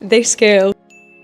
This girl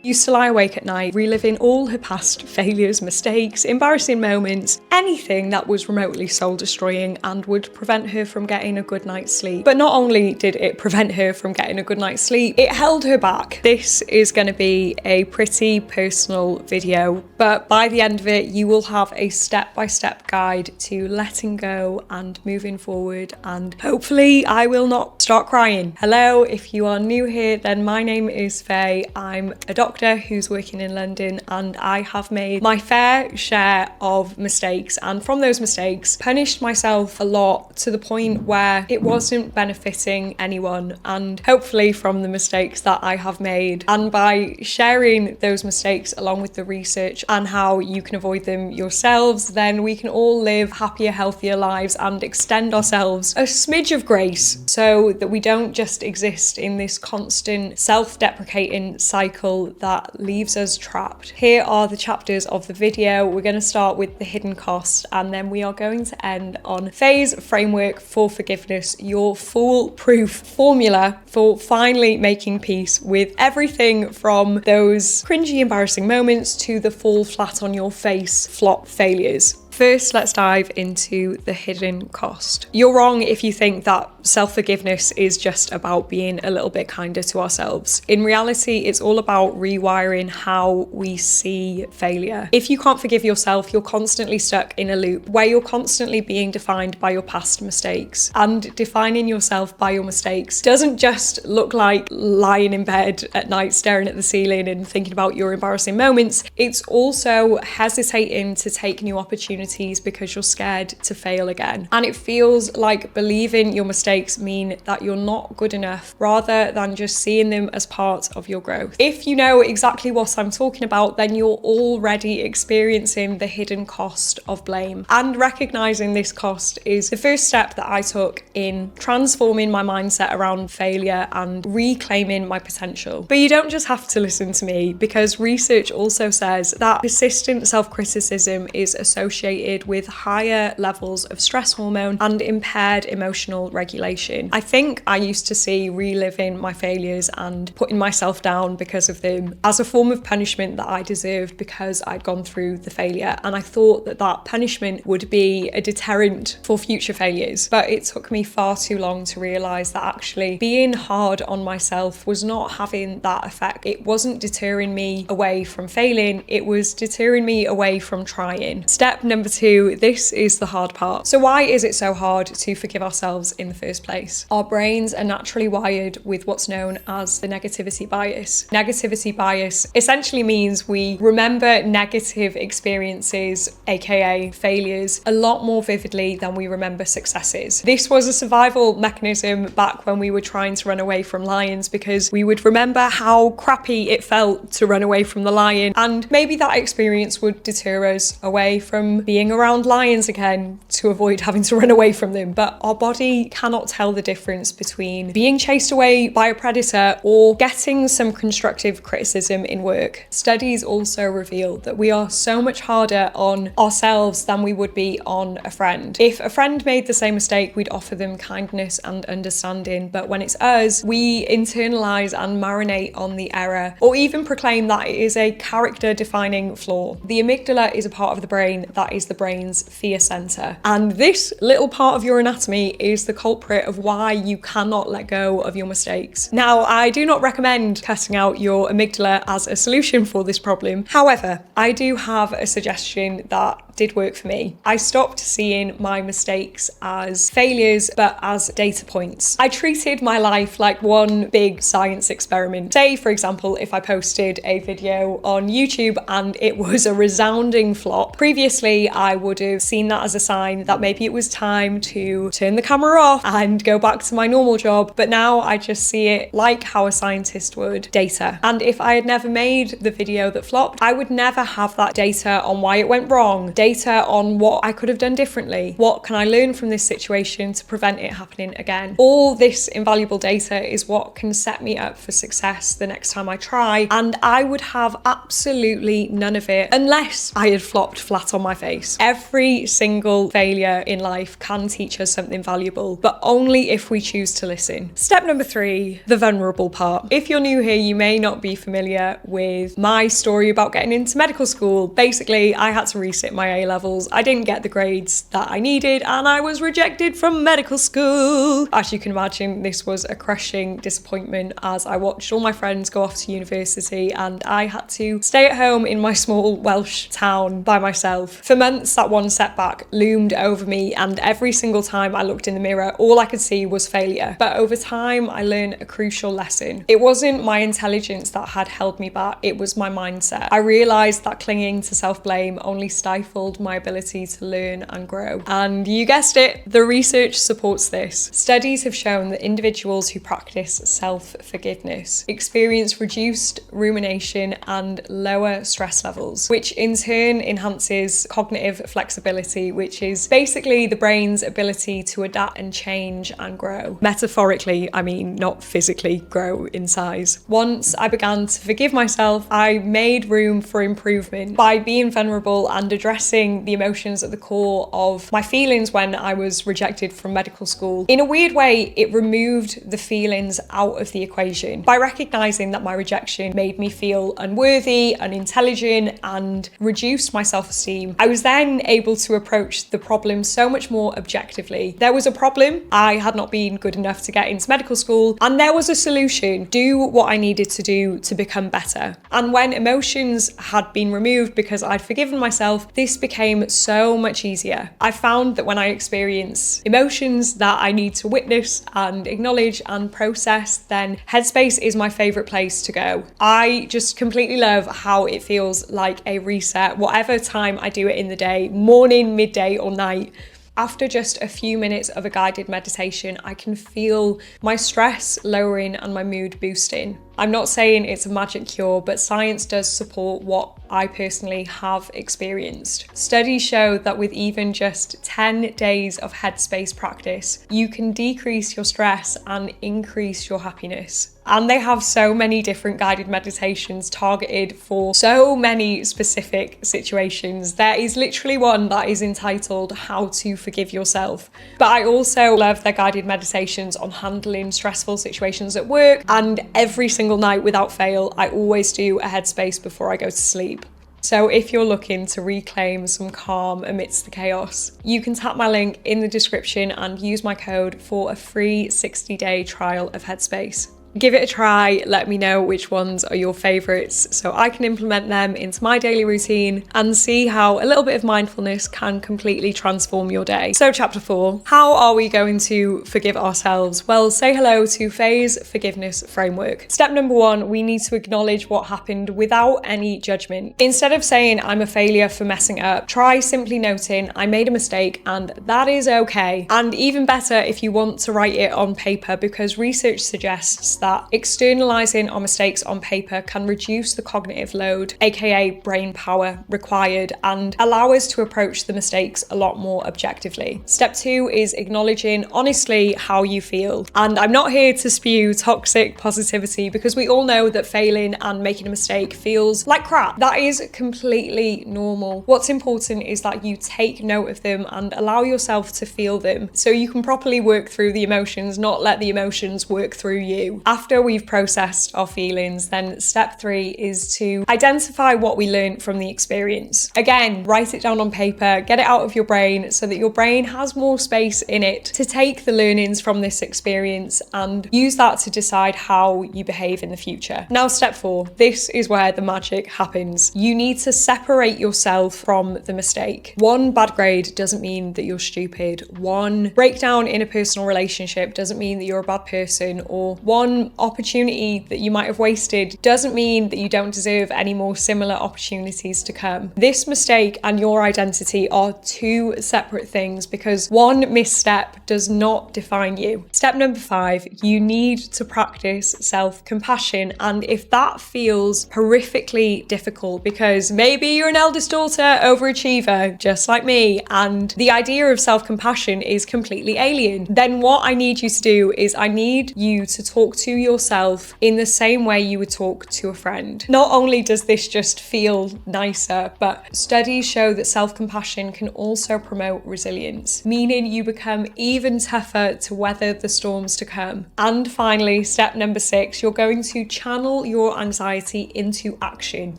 used to lie awake at night, reliving all her past failures, mistakes, embarrassing moments, anything that was remotely soul-destroying and would prevent her from getting a good night's sleep. But not only did it prevent her from getting a good night's sleep, it held her back. This is going to be a pretty personal video, but by the end of it, you will have a step-by-step guide to letting go and moving forward, and hopefully I will not start crying. Hello, if you are new here, then my name is Faye. I'm a doctor who's working in London, and I have made my fair share of mistakes, and from those mistakes punished myself a lot to the point where it wasn't benefiting anyone. And hopefully from the mistakes that I have made, and by sharing those mistakes along with the research and how you can avoid them yourselves, then we can all live happier, healthier lives and extend ourselves a smidge of grace so that we don't just exist in this constant self-deprecating cycle that leaves us trapped. Here are the chapters of the video. We're going to start with the hidden cost, and then we are going to end on Faye's framework for forgiveness, your foolproof formula for finally making peace with everything from those cringy, embarrassing moments to the fall flat on your face flop failures. First, let's dive into the hidden cost. You're wrong if you think that self-forgiveness is just about being a little bit kinder to ourselves. In reality, it's all about rewiring how we see failure. If you can't forgive yourself, you're constantly stuck in a loop where you're constantly being defined by your past mistakes. And defining yourself by your mistakes doesn't just look like lying in bed at night staring at the ceiling and thinking about your embarrassing moments. It's also hesitating to take new opportunities because you're scared to fail again. And it feels like believing your mistakes mean that you're not good enough rather than just seeing them as part of your growth. If you know exactly what I'm talking about, then you're already experiencing the hidden cost of blame. And recognizing this cost is the first step that I took in transforming my mindset around failure and reclaiming my potential. But you don't just have to listen to me, because research also says that persistent self-criticism is associated with higher levels of stress hormone and impaired emotional regulation. I think I used to see reliving my failures and putting myself down because of them as a form of punishment that I deserved because I'd gone through the failure, and I thought that that punishment would be a deterrent for future failures. But it took me far too long to realise that actually being hard on myself was not having that effect. It wasn't deterring me away from failing, it was deterring me away from trying. Step number 2, this is the hard part. So why is it so hard to forgive ourselves in the first place? Our brains are naturally wired with what's known as the negativity bias. Negativity bias essentially means we remember negative experiences, aka failures, a lot more vividly than we remember successes. This was a survival mechanism back when we were trying to run away from lions, because we would remember how crappy it felt to run away from the lion, and maybe that experience would deter us away from being around lions again to avoid having to run away from them. But our body cannot tell the difference between being chased away by a predator or getting some constructive criticism in work. Studies also reveal that we are so much harder on ourselves than we would be on a friend. If a friend made the same mistake, we'd offer them kindness and understanding, but when it's us, we internalize and marinate on the error, or even proclaim that it is a character-defining flaw. The amygdala is a part of the brain that is the brain's fear center, and this little part of your anatomy is the culprit of why you cannot let go of your mistakes. Now, I do not recommend cutting out your amygdala as a solution for this problem. However, I do have a suggestion that did work for me. I stopped seeing my mistakes as failures, but as data points. I treated my life like one big science experiment. Say, for example, if I posted a video on YouTube and it was a resounding flop, previously I would have seen that as a sign that maybe it was time to turn the camera off and go back to my normal job. But now I just see it like how a scientist would, data. And if I had never made the video that flopped, I would never have that data on why it went wrong. Data data on what I could have done differently. What can I learn from this situation to prevent it happening again? All this invaluable data is what can set me up for success the next time I try, and I would have absolutely none of it unless I had flopped flat on my face. Every single failure in life can teach us something valuable, but only if we choose to listen. Step number 3, the vulnerable part. If you're new here, you may not be familiar with my story about getting into medical school. Basically, I had to resit my A-levels. I didn't get the grades that I needed, and I was rejected from medical school. As you can imagine, this was a crushing disappointment as I watched all my friends go off to university and I had to stay at home in my small Welsh town by myself. For months, that one setback loomed over me, and every single time I looked in the mirror, all I could see was failure. But over time, I learned a crucial lesson. It wasn't my intelligence that had held me back, it was my mindset. I realised that clinging to self-blame only stifled my ability to learn and grow. And you guessed it, the research supports this. Studies have shown that individuals who practice self-forgiveness experience reduced rumination and lower stress levels, which in turn enhances cognitive flexibility, which is basically the brain's ability to adapt and change and grow. Metaphorically, I mean, not physically grow in size. Once I began to forgive myself, I made room for improvement by being vulnerable and addressing the emotions at the core of my feelings when I was rejected from medical school. In a weird way, it removed the feelings out of the equation. By recognizing that my rejection made me feel unworthy, unintelligent, and reduced my self-esteem, I was then able to approach the problem so much more objectively. There was a problem, I had not been good enough to get into medical school, and there was a solution, do what I needed to do to become better. And when emotions had been removed because I'd forgiven myself, this became so much easier. I found that when I experience emotions that I need to witness and acknowledge and process, then Headspace is my favourite place to go. I just completely love how it feels like a reset, whatever time I do it in the day, morning, midday, or night. After just a few minutes of a guided meditation, I can feel my stress lowering and my mood boosting. I'm not saying it's a magic cure, but science does support what I personally have experienced. Studies show that with even just 10 days of Headspace practice, you can decrease your stress and increase your happiness. And they have so many different guided meditations targeted for so many specific situations. There is literally one that is entitled How to Forgive Yourself. But I also love their guided meditations on handling stressful situations at work, and every single night without fail, I always do a Headspace before I go to sleep. So if you're looking to reclaim some calm amidst the chaos, you can tap my link in the description and use my code for a free 60-day trial of Headspace. Give it a try, let me know which ones are your favourites so I can implement them into my daily routine and see how a little bit of mindfulness can completely transform your day. So chapter 4, how are we going to forgive ourselves? Well, say hello to Faye's forgiveness framework. Step number 1, we need to acknowledge what happened without any judgment. Instead of saying I'm a failure for messing up, try simply noting I made a mistake and that is okay. And even better if you want to write it on paper, because research suggests that externalizing our mistakes on paper can reduce the cognitive load, aka brain power, required and allow us to approach the mistakes a lot more objectively. Step 2 is acknowledging honestly how you feel. And I'm not here to spew toxic positivity, because we all know that failing and making a mistake feels like crap. That is completely normal. What's important is that you take note of them and allow yourself to feel them so you can properly work through the emotions, not let the emotions work through you. After we've processed our feelings, then step 3 is to identify what we learned from the experience. Again, write it down on paper, get it out of your brain so that your brain has more space in it to take the learnings from this experience and use that to decide how you behave in the future. Now, step 4, this is where the magic happens. You need to separate yourself from the mistake. One bad grade doesn't mean that you're stupid. One breakdown in a personal relationship doesn't mean that you're a bad person, or one one opportunity that you might have wasted doesn't mean that you don't deserve any more similar opportunities to come. This mistake and your identity are two separate things because one misstep does not define you. Step number 5, you need to practice self-compassion. And if that feels horrifically difficult because maybe you're an eldest daughter overachiever, just like me, and the idea of self-compassion is completely alien, then what I need you to do is I need you to talk to yourself in the same way you would talk to a friend. Not only does this just feel nicer, but studies show that self-compassion can also promote resilience, meaning you become even tougher to weather the storms to come. And finally, step number 6, you're going to channel your anxiety into action.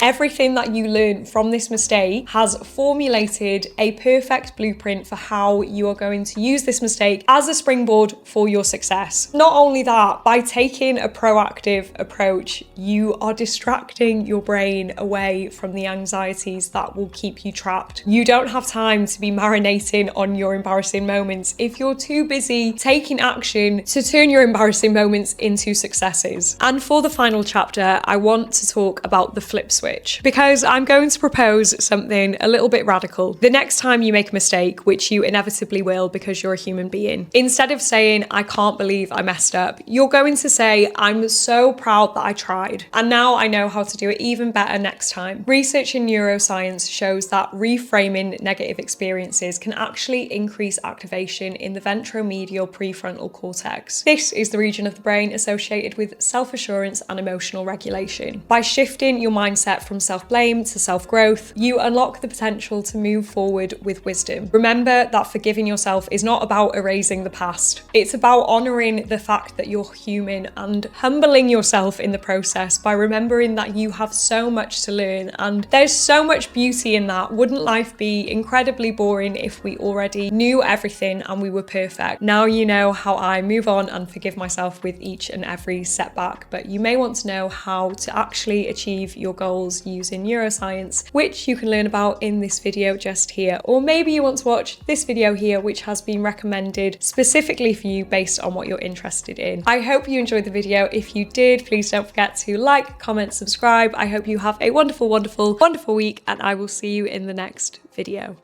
Everything that you learn from this mistake has formulated a perfect blueprint for how you are going to use this mistake as a springboard for your success. Not only that, by taking a proactive approach, you are distracting your brain away from the anxieties that will keep you trapped. You don't have time to be marinating on your embarrassing moments if you're too busy taking action to turn your embarrassing moments into successes. And for the final chapter, I want to talk about the flip switch because I'm going to propose something a little bit radical. The next time you make a mistake, which you inevitably will because you're a human being, instead of saying, I can't believe I messed up, you're going to say, I'm so proud that I tried. And now I know how to do it even better next time. Research in neuroscience shows that reframing negative experiences can actually increase activation in the ventromedial prefrontal cortex. This is the region of the brain associated with self-assurance and emotional regulation. By shifting your mindset from self-blame to self-growth, you unlock the potential to move forward with wisdom. Remember that forgiving yourself is not about erasing the past. It's about honoring the fact that you're human and humbling yourself in the process by remembering that you have so much to learn, and there's so much beauty in that. Wouldn't life be incredibly boring if we already knew everything and we were perfect? Now you know how I move on and forgive myself with each and every setback, but you may want to know how to actually achieve your goals using neuroscience, which you can learn about in this video just here. Or maybe you want to watch this video here, which has been recommended specifically for you based on what you're interested in. I hope you enjoyed the video. If you did, please don't forget to like, comment, subscribe. I hope you have a wonderful, wonderful, wonderful week, and I will see you in the next video.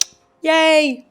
Yay!